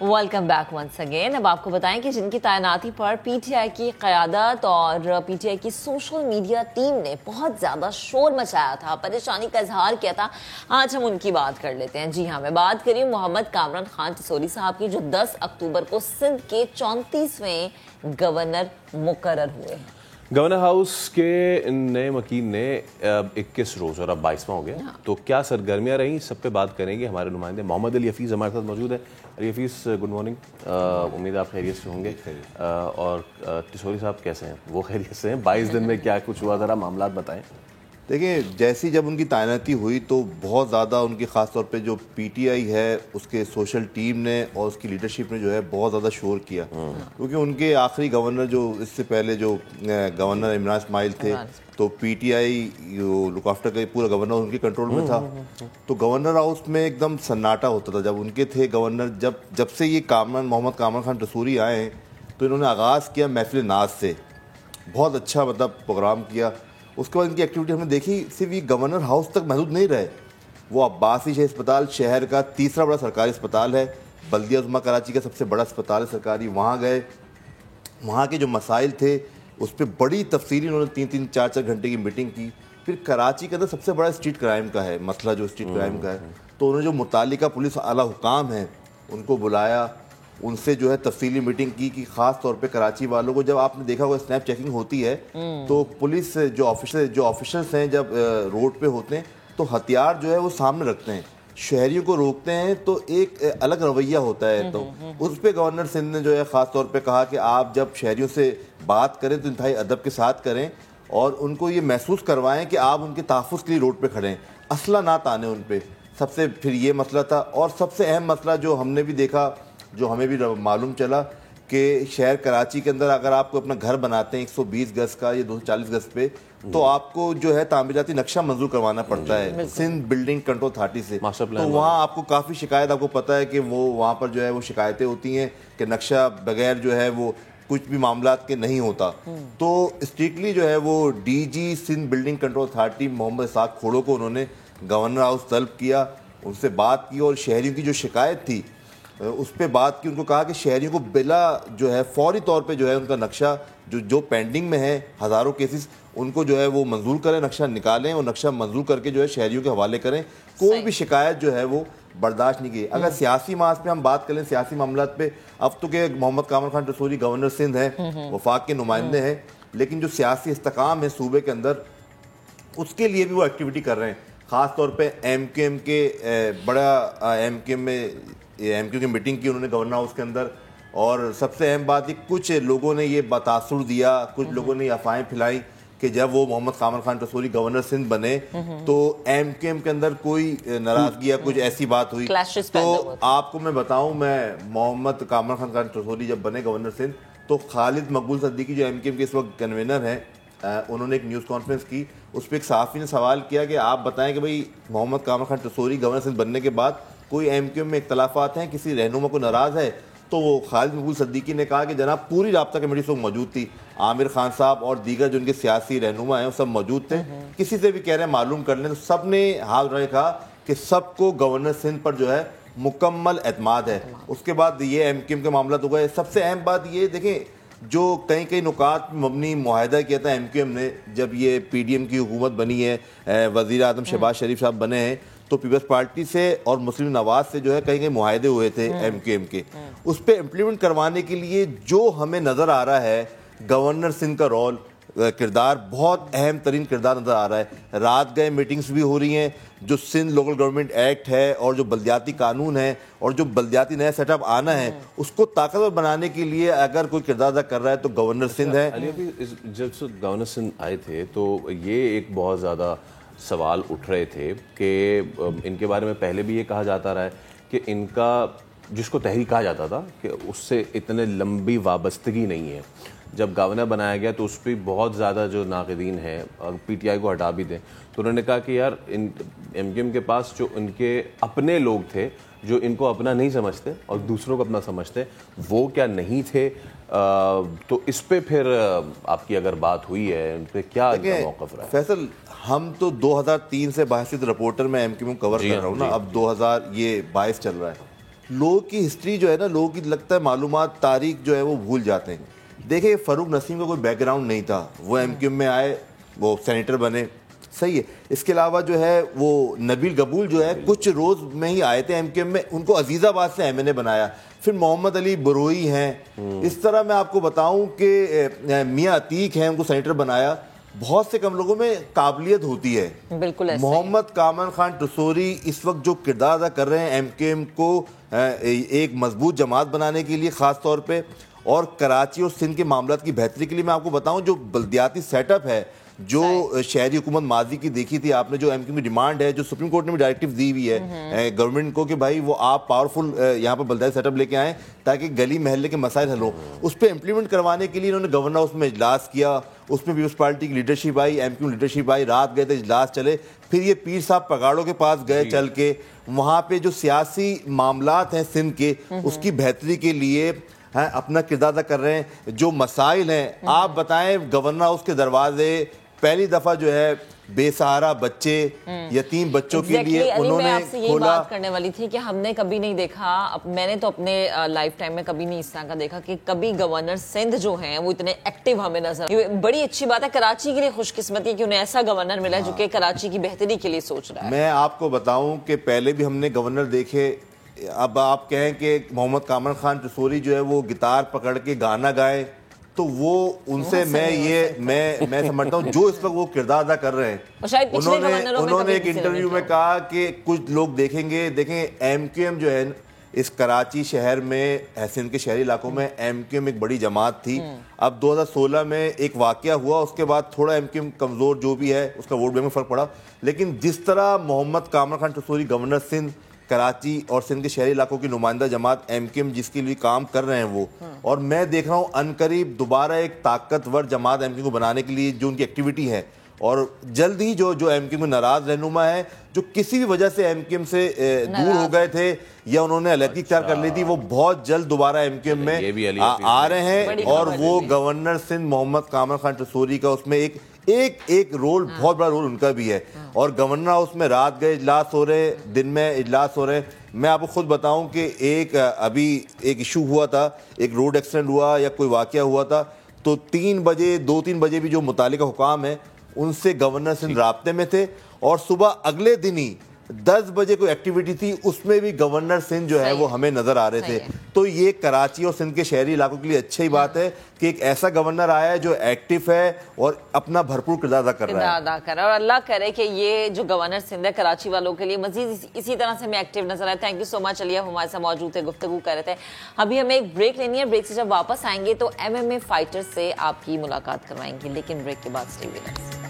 Welcome back once again. اب آپ کو بتائیں کہ جن کی تعیناتی پر پی ٹی آئی کی قیادت اور پی ٹی آئی کی سوشل میڈیا ٹیم نے بہت زیادہ شور مچایا تھا, پریشانی کا اظہار کیا تھا, آج ہم ان کی بات کر لیتے ہیں. جی ہاں, میں بات کری محمد کامران خان ٹسوری صاحب کی, جو 10 اکتوبر کو سندھ کے 34ویں گورنر مقرر ہوئے ہیں. گورنر ہاؤس کے نئے مکین نے 21 روز اور اب 22واں ہو گیا, تو کیا سرگرمیاں رہیں, سب پہ بات کریں گے. ہمارے نمائندے محمد علی حفیظ ہمارے ساتھ موجود ہیں. علی حفیظ, گڈ مارننگ, امید آپ خیریت سے ہوں گے. اور ٹسوری صاحب کیسے ہیں؟ وہ خیریت سے ہیں؟ 22 دن میں کیا کچھ ہوا, ذرا معاملات بتائیں. دیکھیں, جیسی جب ان کی تعیناتی ہوئی تو بہت زیادہ ان کی خاص طور پہ جو پی ٹی آئی ہے اس کے سوشل ٹیم نے اور اس کی لیڈرشپ نے جو ہے بہت زیادہ شور کیا, کیونکہ ان کے آخری گورنر جو اس سے پہلے جو گورنر عمران اسماعیل تھے, تو P T I look after کا پورا گورنر ان کے کنٹرول میں تھا. تو گورنر ہاؤس میں ایک دم سناٹا ہوتا تھا جب ان کے تھے گورنر. جب سے یہ محمد کامران خان ٹسوری آئے ہیں تو انہوں نے آغاز کیا محفل ناز سے, بہت اچھا پروگرام کیا. اس کے بعد ان کی ایکٹیویٹی ہم نے دیکھی, صرف یہ گورنر ہاؤس تک محدود نہیں رہے. وہ عباسی شاہی اسپتال شہر کا تیسرا بڑا سرکاری اسپتال ہے, بلدیہ عظمیٰ کراچی کا سب سے بڑا اسپتال ہے سرکاری, وہاں گئے. وہاں کے جو مسائل تھے اس پہ بڑی تفصیلی انہوں نے 3-3 4-4 گھنٹے کی میٹنگ کی. پھر کراچی کے اندر سب سے بڑا اسٹریٹ کرائم کا ہے مسئلہ, جو اسٹریٹ کرائم کا ہے, تو انہوں نے جو متعلقہ پولیس اعلیٰ حکام ہیں ان کو بلایا, ان سے جو ہے تفصیلی میٹنگ کی کہ خاص طور پہ کراچی والوں کو, جب آپ نے دیکھا ہوگا اسنیپ چیکنگ ہوتی ہے تو پولیس جو آفیسرز ہیں جب روڈ پہ ہوتے ہیں تو ہتھیار جو ہے وہ سامنے رکھتے ہیں, شہریوں کو روکتے ہیں, تو ایک الگ رویہ ہوتا ہے. تو اس پہ گورنر سندھ نے جو ہے خاص طور پہ کہا کہ آپ جب شہریوں سے بات کریں تو انتہائی ادب کے ساتھ کریں اور ان کو یہ محسوس کروائیں کہ آپ ان کے تحفظ کے لیے روڈ پہ کھڑے ہیں, اسلحہ نہ تانے ان پہ. سب سے پھر یہ مسئلہ تھا, اور سب سے اہم مسئلہ جو ہم نے بھی دیکھا, جو ہمیں بھی معلوم چلا, کہ شہر کراچی کے اندر اگر آپ کو اپنا گھر بناتے ہیں 120 گز کا یا 240 گز پہ, تو آپ کو جو ہے تعمیراتی نقشہ منظور کروانا پڑتا ہے سندھ بلڈنگ کنٹرول اتھارٹی سے. تو وہاں آپ کو کافی شکایت, آپ کو پتہ ہے کہ وہ وہاں پر جو ہے وہ شکایتیں ہوتی ہیں کہ نقشہ بغیر جو ہے وہ کچھ بھی معاملات کے نہیں ہوتا. تو اسٹرکٹلی جو ہے وہ D G Sindh building control authority Muhammad Ishaq Khuhro کو انہوں نے گورنر ہاؤس طلب کیا, ان سے بات کی اور شہریوں کی جو شکایت تھی اس پہ بات کی. ان کو کہا کہ شہریوں کو بلا جو ہے فوری طور پہ جو ہے ان کا نقشہ جو پینڈنگ میں ہے ہزاروں کیسز, ان کو جو ہے وہ منظور کریں, نقشہ نکالیں اور نقشہ منظور کر کے جو ہے شہریوں کے حوالے کریں. کوئی بھی شکایت جو ہے وہ برداشت نہیں کی. اگر سیاسی محاذ پہ ہم بات کریں, سیاسی معاملات پہ, اب تو کہ محمد کامران خان ٹسوری گورنر سندھ ہیں, وفاق کے نمائندے ہیں, لیکن جو سیاسی استحکام ہے صوبے کے اندر اس کے لیے بھی وہ ایکٹیویٹی کر رہے ہیں. خاص طور پہ ایم کیو ایم کے بڑا ایم کیو ایم کی میٹنگ کی انہوں نے گورنر ہاؤس کے اندر. اور سب سے اہم بات یہ, کچھ لوگوں نے یہ تاثر دیا, کچھ لوگوں نے افواہیں پھیلائیں کہ جب وہ محمد کامران خان ٹسوری گورنر سندھ بنے تو ایم کیو ایم کے اندر کوئی ناراضگی یا کچھ ایسی بات ہوئی. تو آپ کو میں بتاؤں, میں محمد کامران خان ٹسوری جب بنے گورنر سندھ تو خالد مقبول صدیقی جو ایم کیو ایم کے اس وقت کنوینر ہیں, انہوں نے ایک نیوز کانفرنس کی. اس پہ ایک صحافی نے سوال کیا کہ آپ بتائیں کہ بھئی محمد کامران خان ٹسوری گورنر سندھ بننے کے بعد کوئی ایم کیو ایم میں اختلافات ہیں, کسی رہنما کو ناراض ہے؟ تو وہ خالد مقبول صدیقی نے کہا کہ جناب پوری رابطہ کمیٹی اس وقت موجود تھی, عامر خان صاحب اور دیگر جو ان کے سیاسی رہنما ہیں وہ سب موجود تھے, کسی سے بھی کہہ رہے ہیں معلوم کر لیں. تو سب نے ہاتھ رکھا کہا کہ سب کو گورنر سندھ پر جو ہے مکمل اعتماد ہے. اس کے بعد یہ ایم کیو ایم کے معاملات ہو گئے. سب سے اہم بات یہ دیکھیں, جو کئی نکات مبنی معاہدہ کیا تھا ایم کیو ایم نے, جب یہ پی ڈی ایم کی حکومت بنی ہے, وزیر اعظم شہباز شریف صاحب بنے ہیں, تو پیپلز پارٹی سے اور مسلم نواز سے جو ہے کئی معاہدے ہوئے تھے ایم کیو ایم کے. اس پہ امپلیمنٹ کروانے کے لیے جو ہمیں نظر آ رہا ہے گورنر سندھ کا رول, کردار بہت اہم ترین کردار نظر آ رہا ہے. رات گئے میٹنگز بھی ہو رہی ہیں. جو سندھ لوکل گورنمنٹ ایکٹ ہے اور جو بلدیاتی قانون ہے اور جو بلدیاتی نیا سیٹ اپ آنا ہے, اس کو طاقتور بنانے کے لیے اگر کوئی کردار ادا کر رہا ہے تو گورنر سندھ ہے. جب گورنر سندھ آئے تھے تو یہ ایک بہت زیادہ سوال اٹھ رہے تھے کہ ان کے بارے میں پہلے بھی یہ کہا جاتا رہا ہے کہ ان کا, جس کو تحریک کہا جاتا تھا, کہ اس سے اتنے لمبی وابستگی نہیں ہے. جب گورنر بنایا گیا تو اس پہ بہت زیادہ جو ناقدین ہیں, اور پی ٹی آئی کو ہٹا بھی دیں, تو انہوں نے کہا کہ یار ایم کیو ایم کے پاس جو ان کے اپنے لوگ تھے جو ان کو اپنا نہیں سمجھتے اور دوسروں کو اپنا سمجھتے, وہ کیا نہیں تھے؟ تو اس پہ پھر آپ کی اگر بات ہوئی ہے, ان پہ کیا موقف رہا ہے؟ فیصل, ہم تو 2003 سے بحثیت رپورٹر میں ایم کیو ایم کور کر رہا ہوں نا, اب 2022 چل رہا ہے, لوگوں کی ہسٹری جو ہے نا، لوگوں کی لگتا ہے معلومات، تاریخ جو ہے وہ بھول جاتے ہیں. دیکھیں فاروق نسیم کا کوئی بیک گراؤنڈ نہیں تھا، وہ ایم کیو ایم میں آئے، وہ سینیٹر بنے، صحیح ہے. اس کے علاوہ جو ہے وہ نبیل قبول جو ہے کچھ روز میں ہی آئے تھے ایم کیو ایم میں، ان کو عزیز آباد سے ایم این اے بنایا. پھر محمد علی بروئی ہیں. اس طرح میں آپ کو بتاؤں کہ میاں عتیق ہیں، ان کو سینیٹر بنایا. بہت سے کم لوگوں میں قابلیت ہوتی ہے. بالکل محمد کامران خان ٹسوری اس وقت جو کردار ادا کر رہے ہیں ایم کیو ایم کو ایک مضبوط جماعت بنانے کے لیے خاص طور پہ، اور کراچی اور سندھ کے معاملات کی بہتری کے لیے، میں آپ کو بتاؤں جو بلدیاتی سیٹ اپ ہے، جو شہری حکومت ماضی کی دیکھی تھی آپ نے، جو ایم کیو کی ڈیمانڈ ہے، جو سپریم کورٹ نے بھی ڈائریکٹیو دی ہوئی ہے گورنمنٹ کو کہ بھائی وہ آپ پاورفل یہاں پہ بلدیاتی سیٹ اپ لے کے آئیں تاکہ گلی محلے کے مسائل حل ہوں، اس پہ امپلیمنٹ کروانے کے لیے انہوں نے گورنر ہاؤس میں اجلاس کیا. اس میں پیپلز پارٹی کی لیڈرشپ آئی، ایم کیو لیڈرشپ آئی، رات گئے تھے، اجلاس چلے. پھر یہ پیر صاحب پگاڑوں کے پاس گئے چل کے، وہاں پہ جو سیاسی معاملات ہیں سندھ کے، اس کی بہتری کے لیے اپنا کردار ادا کر رہے ہیں. جو مسائل ہیں آپ بتائیں، گورنر ہاؤس کے دروازے پہلی دفعہ جو ہے بے سہارا بچے، یتیم بچوں کے لیے انہوں نے میں آپ سے یہی کھولا. بات کرنے والی تھی کہ ہم نے کبھی نہیں دیکھا، میں نے تو اپنے لائف ٹائم میں کبھی نہیں اس طرح کا دیکھا کہ کبھی گورنر سندھ جو ہیں وہ اتنے ایکٹیو ہمیں نظر. یہ بڑی اچھی بات ہے، کراچی کے لیے خوش قسمتی ہے کہ انہیں ایسا گورنر ملا ہے جو کہ کراچی کی بہتری کے لیے سوچ رہا ہے. میں آپ کو بتاؤں کہ پہلے بھی ہم نے گورنر دیکھے. اب آپ کہیں کہ محمد کامران خان ٹسوری جو ہے وہ گٹار پکڑ کے گانا گائے، تو وہ ان سے میں سمجھتا ہوں جو اس وقت وہ کردار ادا کر رہے ہیں. انہوں نے ایک انٹرویو میں کہا کہ کچھ لوگ دیکھیں ایم کیو ایم جو ہے اس کراچی شہر میں، سندھ کے شہری علاقوں میں ایم کیو ایم ایک بڑی جماعت تھی. اب 2016 میں ایک واقعہ ہوا، اس کے بعد تھوڑا ایم کیو ایم کمزور جو بھی ہے اس کا ووٹ بینک میں فرق پڑا. لیکن جس طرح محمد کامران خان ٹسوری گورنر سندھ، کراچی اور سندھ کے شہری علاقوں کی نمائندہ جماعت ایم کیو ایم جس کے لیے کام کر رہے ہیں وہ، اور میں دیکھ رہا ہوں عنقریب دوبارہ ایک طاقتور جماعت ایم کیو ایم کو بنانے کے لیے جو ان کی ایکٹیویٹی ہے، اور جلد ہی جو ایم کیو ایم میں ناراض رہنما ہے، جو کسی بھی وجہ سے ایم کیو ایم سے دور ہو گئے تھے یا انہوں نے علیحدگی اختیار کر لی تھی، وہ بہت جلد دوبارہ ایم کیو ایم میں آ رہے ہیں. اور وہ گورنر سندھ محمد کامران خان ٹسوری کا اس میں ایک رول، بہت بڑا رول ان کا بھی ہے. اور گورنر ہاؤس میں رات گئے اجلاس ہو رہے، دن میں اجلاس ہو رہے. میں آپ کو خود بتاؤں کہ ابھی ایک ایشو ہوا تھا، ایک روڈ ایکسیڈنٹ ہوا یا کوئی واقعہ ہوا تھا، تو 2-3 بجے بھی جو متعلقہ حکام ہیں ان سے گورنر سندھ رابطے میں تھے، اور صبح اگلے دن ہی 10 بجے کوئی ایکٹیویٹی تھی اس میں بھی گورنر سندھ جو ہے وہ ہمیں نظر آ رہے تھے. تو یہ کراچی اور سندھ کے شہری علاقوں کے لیے اچھی بات ہے کہ ایک ایسا گورنر آیا ہے جو ایکٹیو ہے اور اپنا بھرپور کردار ادا کر رہا ہے. اور اللہ کرے کہ یہ جو گورنر سندھ ہے کراچی والوں کے لیے مزید اسی طرح سے میں ایکٹیو نظر آئے. تھینک یو سو مچ علیہ، ہمارے ساتھ موجود تھے، گفتگو کر رہے تھے. ابھی ہمیں ایک بریک لینی ہے، بریک سے جب واپس آئیں گے تو MMA فائٹر سے آپ کی ملاقات کروائیں گے، لیکن بریک کے بعد اسٹے ود اس.